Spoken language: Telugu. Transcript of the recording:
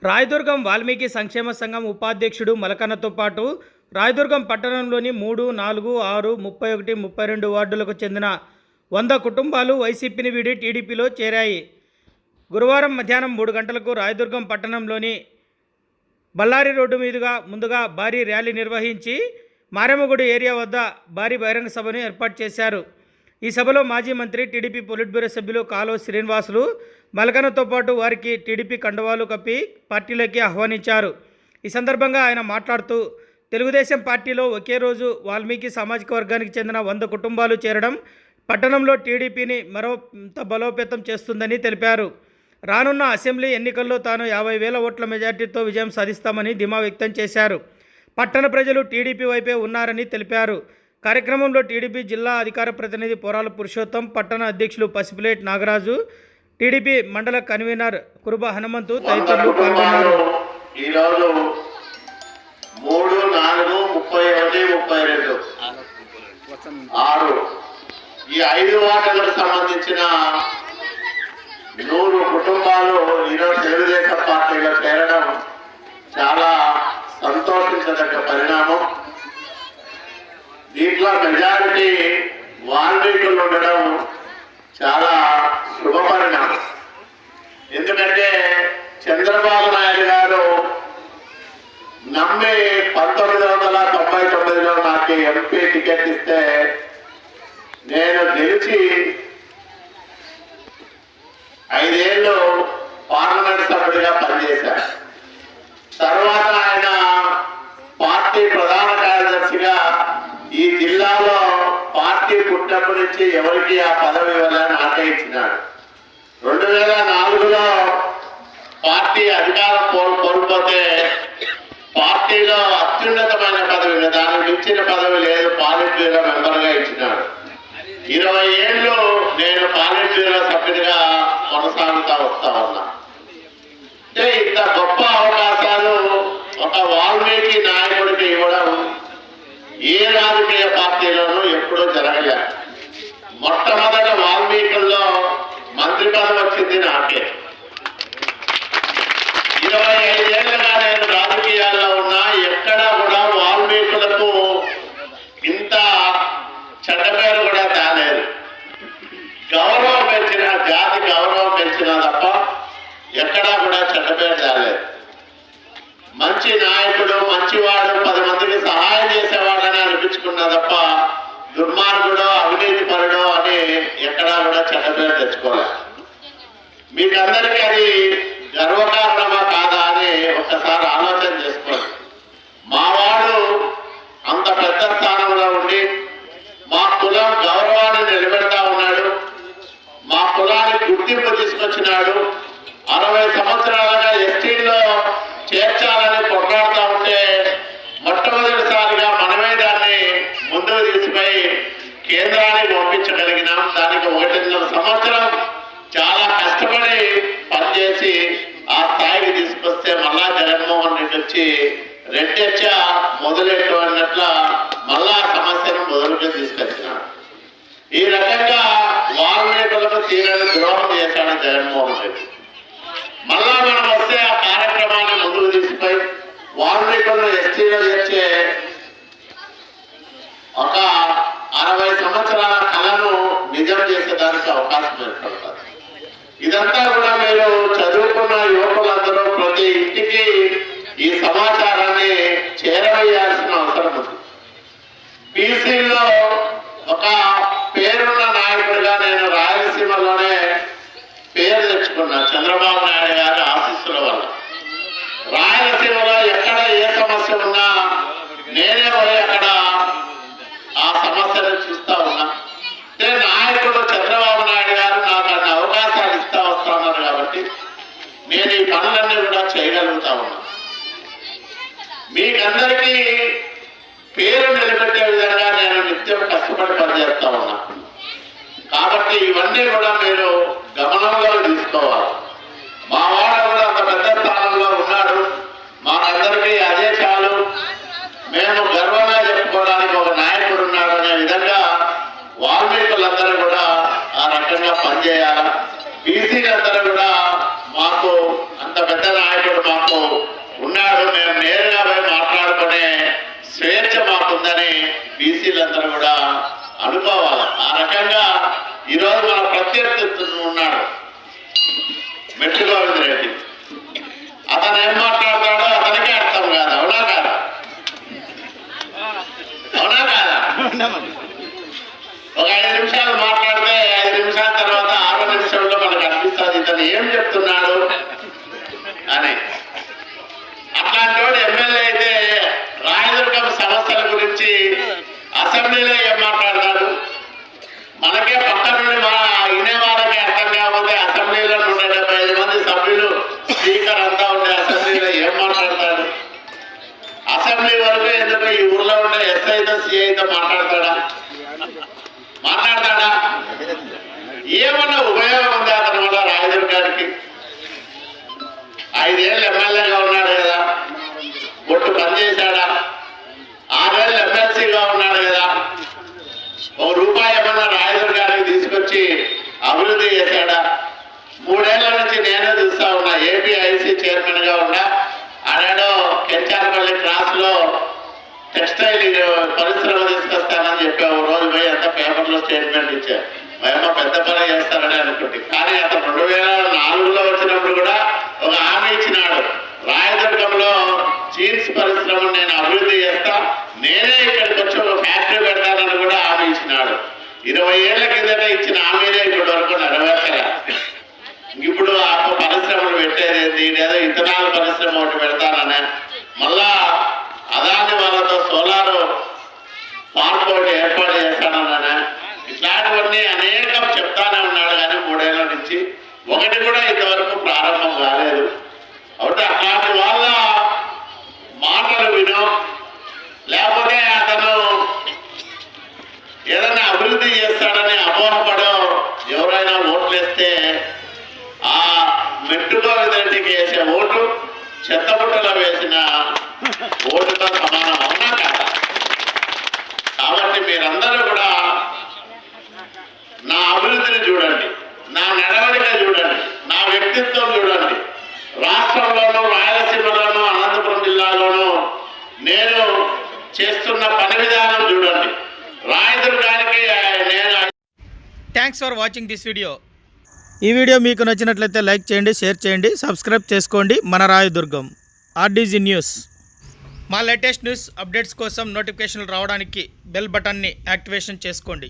రాయదుర్గం వాల్మీకి సంక్షేమ సంఘం ఉపాధ్యక్షుడు మలకన్నతో పాటు రాయదుర్గం పట్టణంలోని 3, 4, 6, 31, 32 వార్డులకు చెందిన 100 కుటుంబాలు వైసీపీని వీడి టీడీపీలో చేరాయి. గురువారం మధ్యాహ్నం 3 గంటలకు రాయదుర్గం పట్టణంలోని బళ్ళారి రోడ్డు మీదుగా ముందుగా భారీ ర్యాలీ నిర్వహించి మారెమ్మగుడి ఏరియా వద్ద భారీ బహిరంగ సభను ఏర్పాటు చేశారు. ఈ సభలో మాజీ మంత్రి, టీడీపీ పొలిట్ బ్యూరో సభ్యులు కాలువ శ్రీనివాసులు మలకన్నతో పాటు వారికి టీడీపీ కండువాలు కప్పి పార్టీలోకి ఆహ్వానించారు. ఈ సందర్భంగా ఆయన మాట్లాడుతూ తెలుగుదేశం పార్టీలో ఒకే రోజు వాల్మీకి సామాజిక వర్గానికి చెందిన 100 కుటుంబాలు చేరడం పట్టణంలో టీడీపీని మరింత బలోపేతం చేస్తుందని తెలిపారు. రానున్న అసెంబ్లీ ఎన్నికల్లో తాను 50,000 ఓట్ల మెజార్టీతో విజయం సాధిస్తామని ధీమా వ్యక్తం చేశారు. పట్టణ ప్రజలు టీడీపీ వైపే ఉన్నారని తెలిపారు. కార్యక్రమంలో టీడీపీ జిల్లా అధికార ప్రతినిధి పోరాల పురుషోత్తం, పట్టణ అధ్యక్షులు పసిపిలేటి నాగరాజు, టీడీపీ మండల కన్వీనర్ కురుబ హనుమంతు తదితరులు పాల్గొన్నారు. ఈరోజు 3, 4, 31, 32, 6 ఈ 5 వార్డులకు సంబంధించిన 100 కుటుంబాలు ఈరోజు తెలుగుదేశం పార్టీలో చేరడం చాలా సంతోషించదగ్గ పరిణామం. దీంట్లో మెజారిటీ వాల్మీకులు ఉండడం చాలా శుభ పరిణామం. ఎందుకంటే చంద్రబాబు నాయుడు గారు నమ్మి 1999లో నాకు ఎంపీ టికెట్ ఇస్తే నేను గెలిచి 5 ఏళ్ళు పార్లమెంట్ సభ్యుడిగా పనిచేశాను. తర్వాత ఆయన పార్టీ ప్రధాన కార్యదర్శిగా ఈ జిల్లాలో పార్టీ పుట్టినప్పటి నుంచి ఎవరికి ఆ పదవి ఇవ్వాలని ఆశయించినాడు. 2004లో పార్టీ అధికారం కోల్పోతే పార్టీలో అత్యున్నతమైన పదవి, దానికి మించిన పదవి లేదు, పాలిట్ బ్యూరో మెంబర్గా ఇచ్చినాడు. 20 ఏళ్ళు నేను పాలిట్ బ్యూరో సభ్యుడిగా కొనసాగుతా వస్తా ఉన్నా. అంటే ఇంత గొప్ప అవకాశాలు ఒక వాల్మీకి నాయకుడికి ఇవ్వడం ఏ రాజకీయ పార్టీలోనూ ఎప్పుడూ జరగలేదు. మొట్టమొదట వాల్మీకుల్లో మంత్రి పదవి వచ్చింది నాకే. 25 ఏళ్ళుగా నేను రాజకీయాల్లో ఉన్నా ఎక్కడా కూడా వాల్మీకులకు ఇంత చెడ్డ పేరు కూడా తేలేదు. గౌరవం పెంచిన, జాతి గౌరవం పెంచినా తప్ప ఎక్కడా కూడా చెడ్డ పేరు తేలేదు. మంచి నాయకుడు, మంచివాడు, 10 మందికి సహాయం చేసేవాడని అనిపించుకున్నా తప్ప దుర్మార్గుడు, అవినీతి పరుడు అని ఎక్కడా కూడా చెడ్డ పేరు తెచ్చుకోలేదు. మీకందరికీ అది గర్వకారణమా కాదా అని ఒక్కసారి ఆలోచన చేసుకోండి. మావాడు అంత పెద్ద స్థానంలో ఉండి మా కులం గౌరవాన్ని నిలబెడతా ఉన్నాడు, మా కులానికి గుర్తింపు తీసుకొచ్చినాడు. 60 సంవత్సరాలుగా ఎస్టీలో చేర్చాలని కొట్లాడుతూ ఉంటే మొట్టమొదటిసారిగా మనమే దాన్ని ముందుకు తీసిపోయి కేంద్రానికి పంపించగలిగినాం. దానికి 1.5 సంవత్సరం చాలా కష్టపడి పనిచేసి ఆ స్థాయికి తీసుకొస్తే మళ్ళా జగన్మోహన్ రెడ్డి వచ్చి రెండెచ్చ మొదలెట్టు అన్నట్ల మళ్ళా సమస్యను మొదలుగా తీసుకొచ్చినాడు. ఈ రకంగా వాల్మీకులకు తీరని ద్రోహం చేశాడు జగన్మోహన్ రెడ్డి. మళ్ళా మనం వస్తే ఆ కార్యక్రమాన్ని ముందుకు తీసుకుపోయి వాల్మీకులను ఎస్టీలో చేర్చే ఒక 60 సంవత్సరాల కళను నిజం చేసేదానికి అవకాశం ఏర్పడుతుంది. ఇదంతా కూడా మీరు చదువుకున్న యువకులందరూ ప్రతి ఇంటికి ఈ సమాచారాన్ని చేరవేయాల్సిన అవసరం ఉంది. బీసీలో ఒక పేరున్న నాయకుడిగా నేను రాయలసీమలోనే పేరు తెచ్చుకున్నా చంద్రబాబు నాయుడు గారి ఆశీస్సుల వల్ల. రాయలసీమలో ఎక్కడ ఏ సమస్య ఉన్నా నేనే పోయి అక్కడ ఆ సమస్యను చూస్తా ఉన్నా. అంటే నాయకుడు చంద్రబాబు నాయుడు గారు నాకు అన్ని అవకాశాలు ఇస్తా వస్తా ఉన్నారు కాబట్టి నేను ఈ పనులన్నీ కూడా చేయగలుగుతా ఉన్నా. మీకందరికీ పేరు నిలబెట్టే విధంగా నేను నిత్యం కష్టపడి పనిచేస్తా ఉన్నా. కాబట్టి ఇవన్నీ కూడా మీరు గమనంలో తీసుకోవాలి. మా వాడు కూడా అంత పెద్ద స్థానంలో ఉన్నాడు, మాకందరికీ అదే చాలు, మేము గర్వంగా చెప్పుకోవడానికి ఒక నాయకుడు ఉన్నాడు అనే విధంగా వాల్మీకులందరూ కూడా ఆ రకంగా పనిచేయాలి. బీసీలందరూ కూడా మాకు అంత పెద్ద నాయకుడు మాకు బీసీలందరూ కూడా అనుకోవాలి. ఆ రకంగా ఈరోజు మన ప్రత్యర్థి ఉన్నాడు మెట్టు గోవింద్ రెడ్డి. అతను ఏం మాట్లాడతాడో అతనికే అర్థం కాదు. అవునా కాదా? అవునా కాదా? ఒక 5 నిమిషాలు మాట్లాడితే 5 నిమిషాల తర్వాత 6వ నిమిషంలో మనకు అనిపిస్తుంది ఇతను ఏం చెప్తున్నాడు అని. అట్లాంటి వాడు ఎమ్మెల్యే అయితే రాయదుర్గం సమస్యల గురించి అసెంబ్లీలో ఏం మాట్లాడతాడు? మనకే పక్క నుండి వినే వాళ్ళకి అర్థం కాకపోతే అసెంబ్లీలో 175 మంది సభ్యులు స్పీకర్ అంతా ఉండే అసెంబ్లీలో ఏం మాట్లాడతాడు? అసెంబ్లీ వరకు ఎందుకు ఈ ఊర్లో ఉండే ఎస్ఐతో సిఐతో మాట్లాడతాడా? ఏమన్నా ఉపయోగం ఉంది అతని వల్ల రాయదుర్గానికి? 5 ఏళ్ళు ఎమ్మెల్యేగా ఉన్నాడు కదా, బొట్టు పనిచేశాడా? 6 ఏళ్ళు ఎమ్మెల్సీగా ఉన్నాడు కదా, ₹1 ఏమన్నా రాయదుర్గానికి తీసుకొచ్చి అభివృద్ధి చేశాడా? 3 ఏళ్ల నుంచి నేనే చూస్తా ఉన్నా. ఏపీఐసి చైర్మన్ గా ఉన్నా. ఆడాడో కెంచారపల్లి క్రాస్ లో టెక్స్టైల్ పరిశ్రమ తీసుకొస్తానని చెప్పావు. రోజు పోయి అంత పేపర్లో స్టేట్మెంట్ ఇచ్చారు. మేము పెద్ద పని చేస్తారని అనుకుంటే, కానీ అతను 2004లో వచ్చినప్పుడు కూడా ఒక హామీ ఇచ్చినాడు. రాయదుర్గంలో జీన్స్ పరిశ్రమ నేను అభివృద్ధి చేస్తా, నేనే ఇక్కడికి వచ్చి ఒక ఫ్యాక్టరీ పెడతానని కూడా హామీ ఇచ్చినాడు. 20 ఏళ్ల కిందట ఇచ్చిన హామీనే ఇప్పటి వరకు నెరవేర్చగా. ఇప్పుడు ఆ పరిశ్రమలు పెట్టేది ఏదో ఇథనాల్ పరిశ్రమ ఒకటి పెడతాననే, మళ్ళా అదాని వాళ్ళతో సోలార్ పార్క్ ఒకటి ఏర్పాటు చేస్తాననే, ఇట్లాంటివన్నీ అనేకం చెప్తానే ఉన్నాడు. కానీ 3 ఏళ్ల నుంచి ఒకటి కూడా ఇంతవరకు ప్రారంభం కాలేదు. కాబట్టి అట్లాంటి వాళ్ళ మాటలు వినో, లేకపోతే అతను ఏదైనా అభివృద్ధి చేస్తాడని అపోహపడో ఎవరైనా ఓట్లేస్తే ఆ మెట్టుగోవిందరెడ్డికి వేసే ఓటు చెత్తబుట్టలో వేసిన ఓటుతో సమానం. అవునా కదా? కాబట్టి మీరందరూ కూడా నా అభివృద్ధిని చూడండి, నా నడవడిక చూడండి, నా వ్యక్తిత్వం చూడండి. రాష్ట్రంలోనూ, రాయలసీమలోనూ, అనంతపురం జిల్లాలోనూ నేను చేస్తున్న పని విధానం చూడండి. రాయదుర్గానికి నేను thanks for watching this video. ఈ వీడియో మీకు నచ్చినట్లయితే లైక్ చేయండి, షేర్ చేయండి, సబ్స్క్రైబ్ చేసుకోండి. మన రాయదుర్గం ఆర్డీజీ న్యూస్. మా లేటెస్ట్ న్యూస్ అప్డేట్స్ కోసం నోటిఫికేషన్లు రావడానికి బెల్ బటన్ని యాక్టివేషన్ చేసుకోండి.